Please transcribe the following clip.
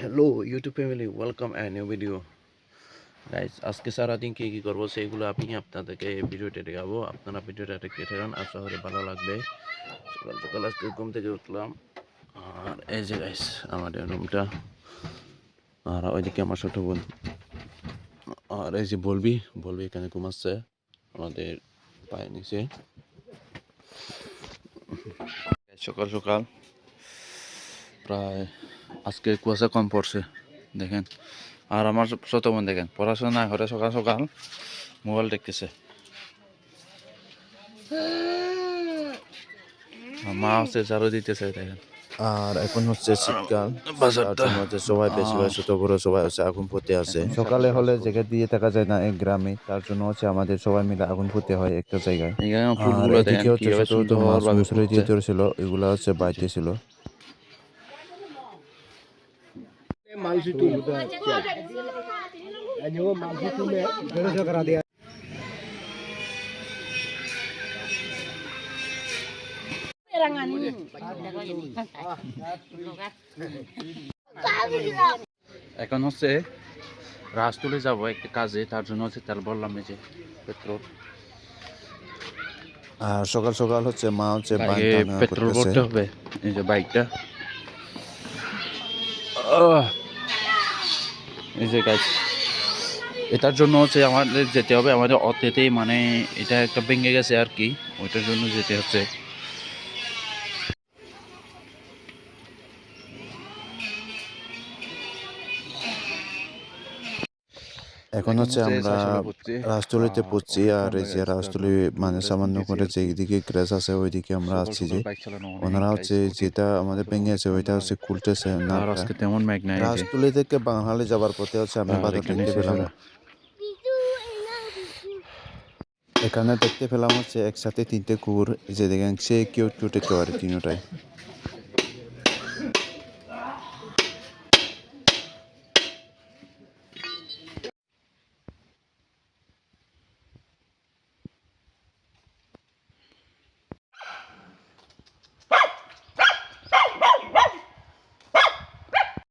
Hello YouTube family, welcome and new video. Guys, আজকে সারাদিন কী করবো সেইগুলো আমি আপনাদেরকে এই ভিডিওতে দেখাবো। আপনারা ভিডিওটা দেখতে থাকুন, আশা করি ভালো লাগবে। সকাল সকাল আজকে ঘুম থেকে উঠলাম, আর এই যে গাইস আমাদের রুমটা, আর ওইদিকে আমার ছোটো বোন, আর এই যে বলবি এখানে ঘুমাচ্ছে আমাদের পায়ে নিচে। সকাল সকাল প্রায় আজকে কুয়াশা কম পড়ছে দেখেন, আর আমার ছোট বোন দেখেন পড়াশোনা না করে সকাল সকাল মোবাইল দেখতেছে। মা হচ্ছে ঝাড়ু দিতেছে দেখেন। আর এখন হচ্ছে শীতকাল, বাজারটা তার মধ্যে সবাই বেশিরভাগ ছোট বড় সবাই হচ্ছে আগুন পুঁতে আছে। সকালে হলে জায়গা দিয়ে থাকা যায় না এক গ্রামে, তার জন্য হচ্ছে আমাদের সবাই মিলে আগুন পুঁতে হয় একটা জায়গায়। এখানে আর ফুলগুলো দেখেন এদিকে হচ্ছে কিভাবে ছোট ছোট মাছ সুন্দরভাবে মুসুরি ফুটছে। দিয়ে ধরেছিল, এগুলা হচ্ছে বাইতে ছিল। এখন হচ্ছে রাজতুলে যাবো একটা কাজে, তার জন্য হচ্ছে তেল ভরলাম, এই যে পেট্রোল। আর সকাল সকাল হচ্ছে মা হচ্ছে বাইক আগে টানা পেট্রোল করতেছে। ভরতে হবে, এই যে বাইকটা। এই যে গাইস, এটার জন্য হচ্ছে আমাদের যেতে হবে, আমাদের অতেতেই মানে এটা একটা ভেঙে গেছে আর কি, ওইটার জন্য যেতে হচ্ছে। এখন হচ্ছে আমরা রাজতুলিতে পড়ছি, আর এই যে রাজতুলি মানে সামান্য করে যে দিকে গ্যাস আছে ওইদিকে আমরা আসছি। যে ওনারা হচ্ছে যেটা আমাদের ভেঙে আছে ওইটা হচ্ছে খুলতেছে না। আর আজকে তেমন মেঘ নাই, এই যে রাজতুলি থেকে বাঙালি যাবার পথে হচ্ছে আমি বাজার এখানে দেখতে পেলাম। এখানে দেখতে পেলাম হচ্ছে একসাথে তিনটে কুকুর, যে দেখেন সে কিউট কিউট একেবারে তিনটাই।